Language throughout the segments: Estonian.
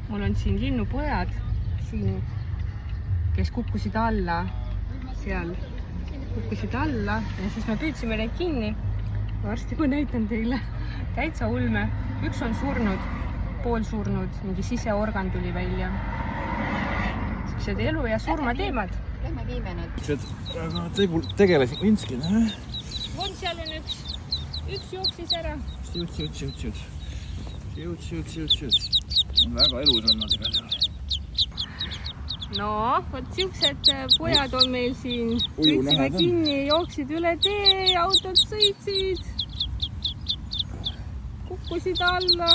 mul on siin linnupojad, kes kukkusid alla, seal kukkusid alla ja siis me püüdsime neid kinni. Varsti ma näitan teile, täitsa ulme. Üks on surnud, poolsurnud, mingi siseorgan tuli välja. Siuksed elu ja surma teemad. Lähme viime nad. Väga tegelesin Vinskin. Vot seal on üks jooksis ära. Jõud. Väga elus on nad igal juhul. No, vot siuksed pojad on meil siin. Püüdsime kinni, jooksid üle tee, autod sõitsid. Kukkusid alla.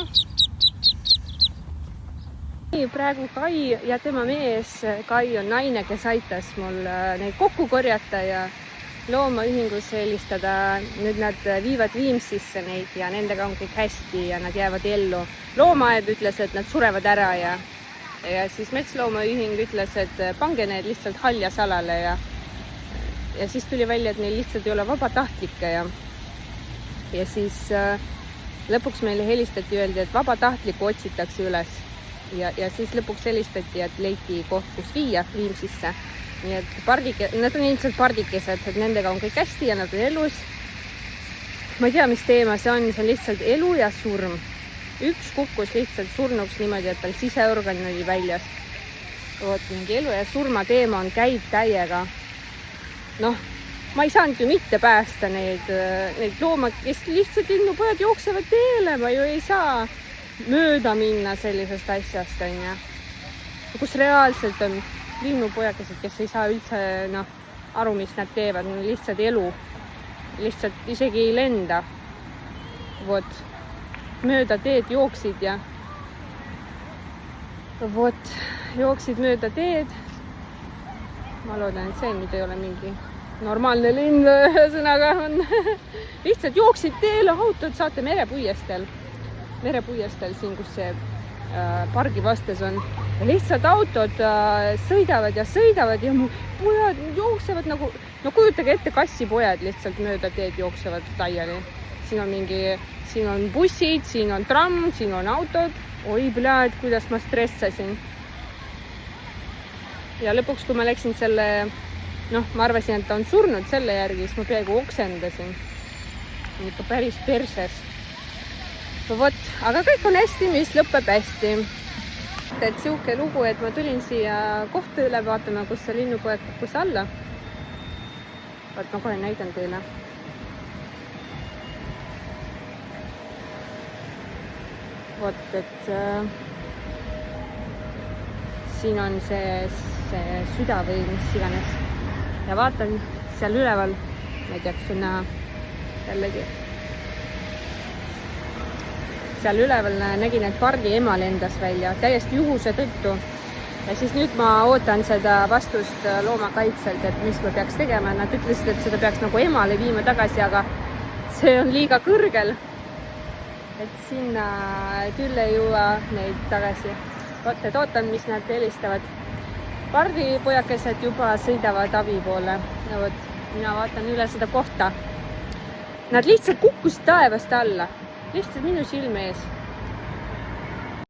Praegu Kai ja tema mees, Kai on naine, kes aitas mul neid kokku korjata ja loomaühingus helistada. Nüüd nad viivad Viimsisse neid ja nendega on kõik hästi ja nad jäävad ellu. Loomaaed ütles, et nad surevad ära ja siis Metsloomaühing ütles, et pange need lihtsalt haljasalale ja siis tuli välja, et neil lihtsalt ei ole vabatahtlikke ja siis lõpuks meile helistati, öeldi, et vabatahtlikku otsitakse üles ja siis lõpuks helistati, et leiti koht, kus viia Viimsisse. Nii et nad on ilmselt pardikesed, et nendega on kõik hästi ja nad on elus. Ma ei tea, mis teema see on lihtsalt elu ja surm. Üks kukkus lihtsalt surnuks niimoodi, et tal siseorgan oli väljas. Vot mingi elu ja surma teema on käib täiega. Noh, ma ei saanud ju mitte päästa neid loomad, kes lihtsalt linnupojad jooksevad teele. Ma ju ei saa mööda minna sellisest asjast. Kus reaalselt on linnupojakesed, kes ei saa üldse aru, mis nad teevad. Lihtsalt elu. Lihtsalt isegi ei lenda. Vot. Mööda teed jooksid ja jooksid mööda teed. Ma loodan, et see nüüd ei ole mingi normaalne linn, sõnaga on. Lihtsalt jooksid teele, autod saate merepuiestel siin, kus see pargi vastas on. Ja lihtsalt autod sõidavad ja pojad jooksevad nagu, no kujutage ette, kassipojad lihtsalt mööda teed jooksevad laiali. Siin on bussid, siin on tramm, siin on autod. Oi, blääd, kuidas ma stressasin. Ja lõpuks, kui ma läksin ma arvasin, et ta on surnud selle järgi, siis ma peaaegu oksendasin. Ikka päris perses. Vot, aga kõik on hästi, mis lõpeb hästi. Et siuke lugu, et ma tulin siia kohta üle vaatama, kus see linnupoeg kukkus alla. Vot, ma kohe näidan teile. Vot, et siin on see süda või mis iganes. Ja vaatan seal üleval, ma ei tea, kas on näha jällegi. Seal üleval nägin, et pardi ema lendas välja, täiesti juhuse tõttu. Ja siis nüüd ma ootan seda vastust loomakaitselt, et mis ma peaks tegema. Nad ütlesid, et seda peaks nagu emale viima tagasi, aga see on liiga kõrgel. Et sinna küll ei jõua neid tagasi. Vot, et ootan, mis nad helistavad. Pardipojakesed juba sõidavad abi poole. Ja vot, mina vaatan üle seda kohta. Nad lihtsalt kukkusid taevast alla. Lihtsalt minu silme ees.